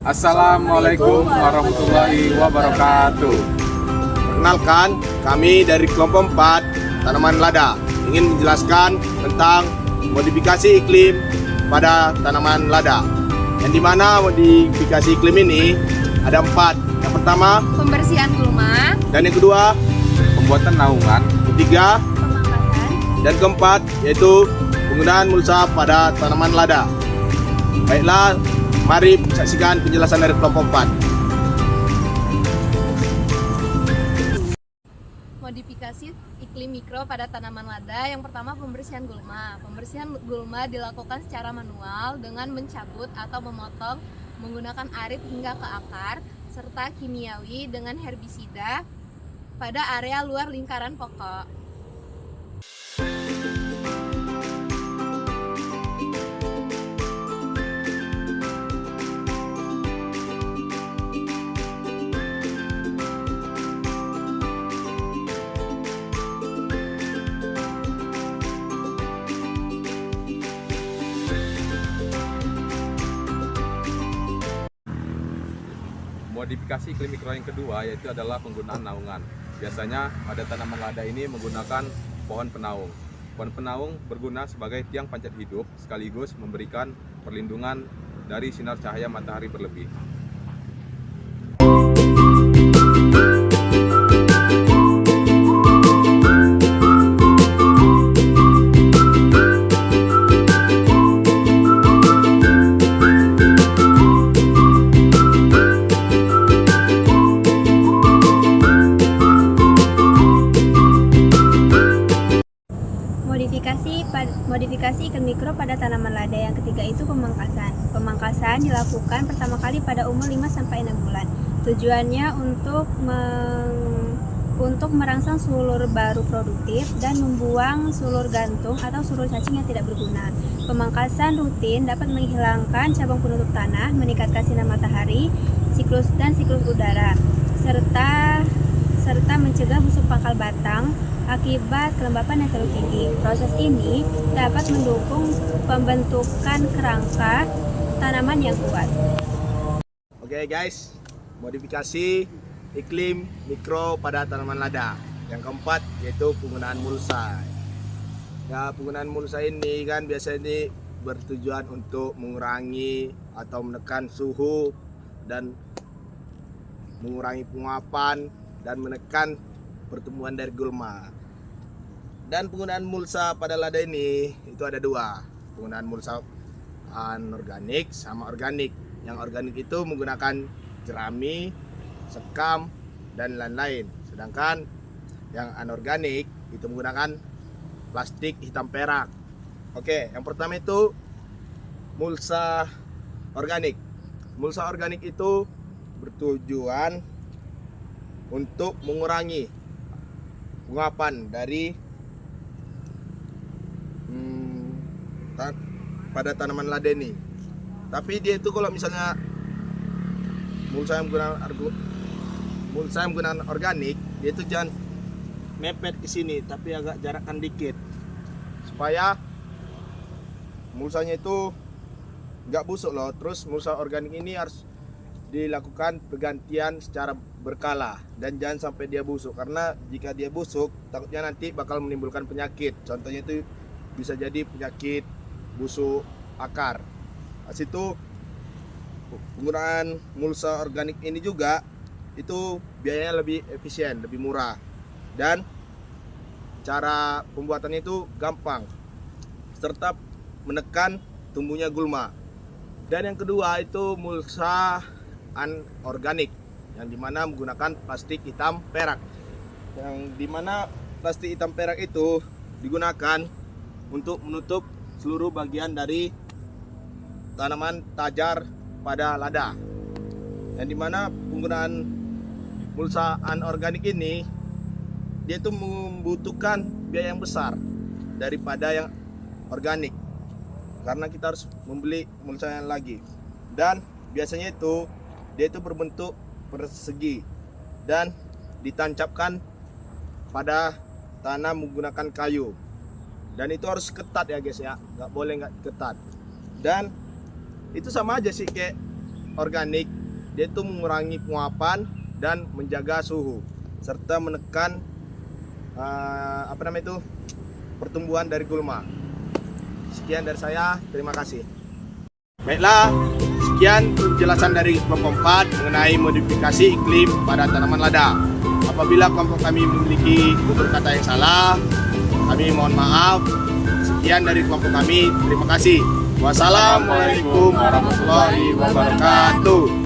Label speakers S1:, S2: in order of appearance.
S1: Assalamualaikum warahmatullahi wabarakatuh.
S2: Perkenalkan, kami dari kelompok 4 tanaman lada ingin menjelaskan tentang modifikasi iklim pada tanaman lada. Yang dimana modifikasi iklim ini ada 4. Yang pertama,
S3: Pembersihan gulma,
S2: dan yang kedua,
S1: Pembuatan naungan,
S2: ketiga,
S3: pemangkasan,
S2: dan keempat yaitu penggunaan mulsa pada tanaman lada. Baiklah, mari saksikan penjelasan dari kelompok 4.
S3: modifikasi iklim mikro pada tanaman lada. Yang pertama, pembersihan gulma. Pembersihan gulma dilakukan secara manual dengan mencabut atau memotong menggunakan arit hingga ke akar, serta kimiawi dengan herbisida pada area luar lingkaran pokok.
S1: modifikasi iklim mikro yang kedua yaitu adalah penggunaan naungan. Biasanya pada tanaman lada ini menggunakan pohon penaung. Pohon penaung berguna sebagai tiang pancat hidup sekaligus memberikan perlindungan dari sinar cahaya matahari berlebih.
S4: Modifikasi iklim mikro pada tanaman lada yang ketiga itu pemangkasan. Pemangkasan dilakukan pertama kali pada umur 5-6 bulan. Tujuannya untuk merangsang sulur baru produktif dan membuang sulur gantung atau sulur cacing yang tidak berguna. Pemangkasan rutin dapat menghilangkan cabang penutup tanah, meningkatkan sinar matahari, siklus udara, serta mencegah busuk pangkal batang akibat kelembapan yang terlalu tinggi. Proses ini dapat mendukung pembentukan kerangka tanaman yang kuat.
S2: Oke guys, modifikasi iklim mikro pada tanaman lada. Yang keempat yaitu penggunaan mulsa. Ya, penggunaan mulsa ini kan biasanya bertujuan untuk mengurangi atau menekan suhu dan mengurangi penguapan dan menekan pertumbuhan dari gulma. Dan penggunaan mulsa pada lada ini itu ada 2. Penggunaan mulsa anorganik sama organik. Yang organik itu menggunakan jerami, sekam, dan lain-lain. Sedangkan yang anorganik itu menggunakan plastik hitam perak. Oke, yang pertama itu mulsa organik. Mulsa organik itu bertujuan untuk mengurangi penguapan dari pada tanaman lada ini. Tapi dia itu kalau misalnya mulsa yang menggunakan organik, dia itu jangan mepet ke sini, tapi agak jarakkan dikit supaya mulsanya itu nggak busuk loh. Terus mulsa organik ini harus dilakukan pergantian secara berkala dan jangan sampai dia busuk, karena jika dia busuk takutnya nanti bakal menimbulkan penyakit. Contohnya itu bisa jadi penyakit busuk akar. Di situ penggunaan mulsa organik ini juga itu biayanya lebih efisien, lebih murah, dan cara pembuatannya itu gampang serta menekan tumbuhnya gulma. Dan yang kedua itu mulsa anorganik, yang dimana menggunakan plastik hitam perak. Yang dimana plastik hitam perak itu digunakan untuk menutup seluruh bagian dari tanaman tajar pada lada. Yang dimana penggunaan mulsa anorganik ini dia itu membutuhkan biaya yang besar daripada yang organik, karena kita harus membeli mulsa yang lagi. Dan biasanya itu dia itu berbentuk persegi dan ditancapkan pada tanah menggunakan kayu. Dan itu harus ketat ya guys ya, nggak boleh nggak ketat. Dan itu sama aja sih kayak organik dia itu mengurangi penguapan dan menjaga suhu serta menekan pertumbuhan dari gulma. Sekian dari saya, terima kasih. Baiklah, sekian penjelasan dari kelompok 4 mengenai modifikasi iklim pada tanaman lada. Apabila kelompok kami memiliki tutur kata yang salah, kami mohon maaf. Sekian dari kelompok kami, terima kasih. Wassalamualaikum warahmatullahi wabarakatuh.